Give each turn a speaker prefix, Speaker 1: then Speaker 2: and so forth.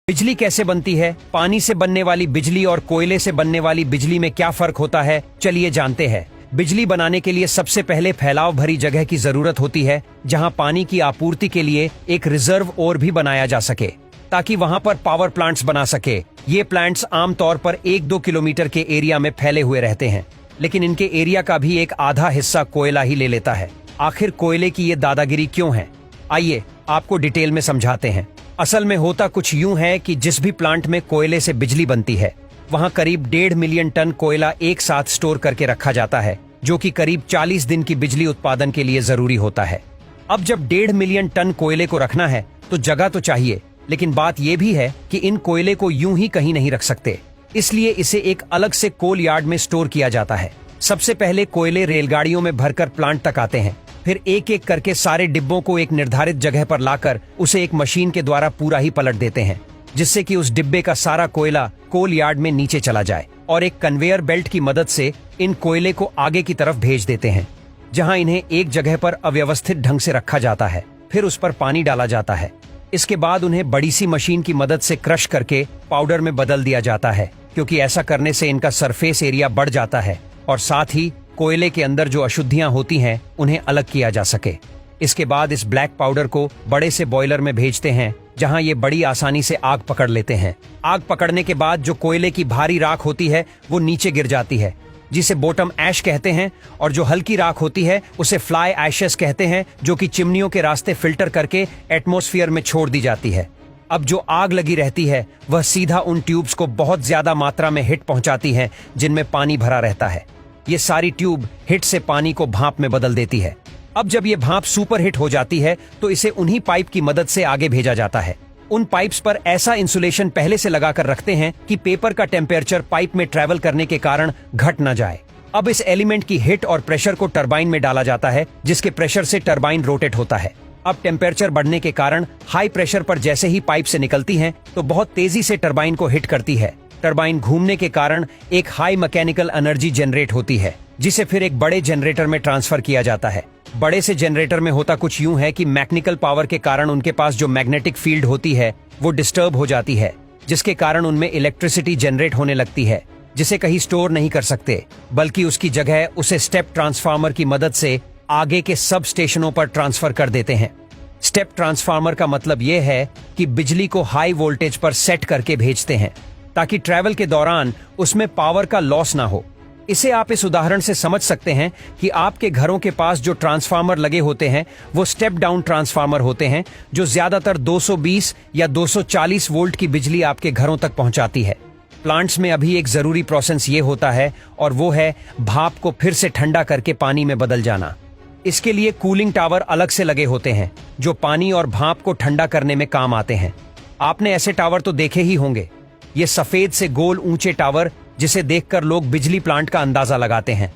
Speaker 1: बिजली कैसे बनती है, पानी से बनने वाली बिजली और कोयले से बनने वाली बिजली में क्या फर्क होता है, चलिए जानते हैं। बिजली बनाने के लिए सबसे पहले फैलाव भरी जगह की जरूरत होती है, जहां पानी की आपूर्ति के लिए एक रिजर्व ओर भी बनाया जा सके ताकि वहां पर पावर प्लांट्स बना सके। ये प्लांट्स आमतौर पर 1-2 किलोमीटर के एरिया में फैले हुए रहते हैं, लेकिन इनके एरिया का भी एक आधा हिस्सा कोयला ही ले लेता है। आखिर कोयले की ये दादागिरी क्यों है, आइए आपको डिटेल में समझाते हैं। असल में होता कुछ यूं है कि जिस भी प्लांट में कोयले से बिजली बनती है, वहां करीब 1.5 मिलियन टन कोयला एक साथ स्टोर करके रखा जाता है, जो कि करीब 40 दिन की बिजली उत्पादन के लिए जरूरी होता है। अब जब 1.5 मिलियन टन कोयले को रखना है तो जगह तो चाहिए, लेकिन बात यह भी है कि इन कोयले को यूं ही कहीं नहीं रख सकते, इसलिए इसे एक अलग से कोल यार्ड में स्टोर किया जाता है। सबसे पहले कोयले रेलगाड़ियों में भरकर प्लांट तक आते हैं, फिर एक एक करके सारे डिब्बों को एक निर्धारित जगह पर लाकर उसे एक मशीन के द्वारा पूरा ही पलट देते हैं, जिससे कि उस डिब्बे का सारा कोयला कोल यार्ड में नीचे चला जाए और एक कन्वेयर बेल्ट की मदद से इन कोयले को आगे की तरफ भेज देते हैं, जहां इन्हें एक जगह पर अव्यवस्थित ढंग से रखा जाता है। फिर उस पर पानी डाला जाता है। इसके बाद उन्हें बड़ी सी मशीन की मदद से क्रश करके पाउडर में बदल दिया जाता है, क्योंकि ऐसा करने से इनका सरफेस एरिया बढ़ जाता है और साथ ही कोयले के अंदर जो अशुद्धियां होती हैं उन्हें अलग किया जा सके। इसके बाद इस ब्लैक पाउडर को बड़े से बॉयलर में भेजते हैं, जहां ये बड़ी आसानी से आग पकड़ लेते हैं। आग पकड़ने के बाद जो कोयले की भारी राख होती है वो नीचे गिर जाती है, जिसे बॉटम ऐश कहते हैं, और जो हल्की राख होती है उसे फ्लाई ऐशेस कहते हैं, जो कि चिमनियों के रास्ते फिल्टर करके एटमॉस्फेयर में छोड़ दी जाती है। अब जो आग लगी रहती है वह सीधा उन ट्यूब्स को बहुत ज्यादा मात्रा में हिट पहुंचाती है, जिनमें पानी भरा रहता है। ये सारी ट्यूब हिट से पानी को भाप में बदल देती है। अब जब ये भाप सुपर हिट हो जाती है तो इसे उन्हीं पाइप की मदद से आगे भेजा जाता है। उन पाइप्स पर ऐसा इंसुलेशन पहले से लगाकर रखते हैं कि पेपर का टेम्परेचर पाइप में ट्रेवल करने के कारण घट न जाए। अब इस एलिमेंट की हिट और प्रेशर को टरबाइन में डाला जाता है, जिसके प्रेशर से टरबाइन रोटेट होता है। अब टेम्परेचर बढ़ने के कारण हाई प्रेशर पर जैसे ही पाइप से निकलती हैं तो बहुत तेजी से टरबाइन को हिट करती है। टरबाइन घूमने के कारण एक हाई मैकेनिकल एनर्जी जनरेट होती है, जिसे फिर एक बड़े जनरेटर में ट्रांसफर किया जाता है। बड़े से जनरेटर में होता कुछ यूं है कि मैकेनिकल पावर के कारण उनके पास जो मैग्नेटिक फील्ड होती है वो डिस्टर्ब हो जाती है, जिसके कारण उनमें इलेक्ट्रिसिटी जनरेट होने लगती है, जिसे कहीं स्टोर नहीं कर सकते, बल्कि उसकी जगह उसे स्टेप ट्रांसफार्मर की मदद से आगे के सब स्टेशनों पर ट्रांसफर कर देते हैं। स्टेप ट्रांसफार्मर का मतलब यह है कि बिजली को हाई वोल्टेज पर सेट करके भेजते हैं, ताकि ट्रैवल के दौरान उसमें पावर का लॉस ना हो। इसे आप इस उदाहरण से समझ सकते हैं कि आपके घरों के पास जो ट्रांसफार्मर लगे होते हैं वो स्टेप डाउन ट्रांसफार्मर होते हैं, जो ज्यादातर 220 या 240 वोल्ट की बिजली आपके घरों तक पहुंचाती है। प्लांट्स में अभी एक जरूरी प्रोसेस ये होता है, और वो है भाप को फिर से ठंडा करके पानी में बदल जाना। इसके लिए कूलिंग टावर अलग से लगे होते हैं, जो पानी और भाप को ठंडा करने में काम आते हैं। आपने ऐसे टावर तो देखे ही होंगे। ये सफेद से गोल ऊंचे टावर, जिसे देखकर लोग बिजली प्लांट का अंदाजा लगाते हैं।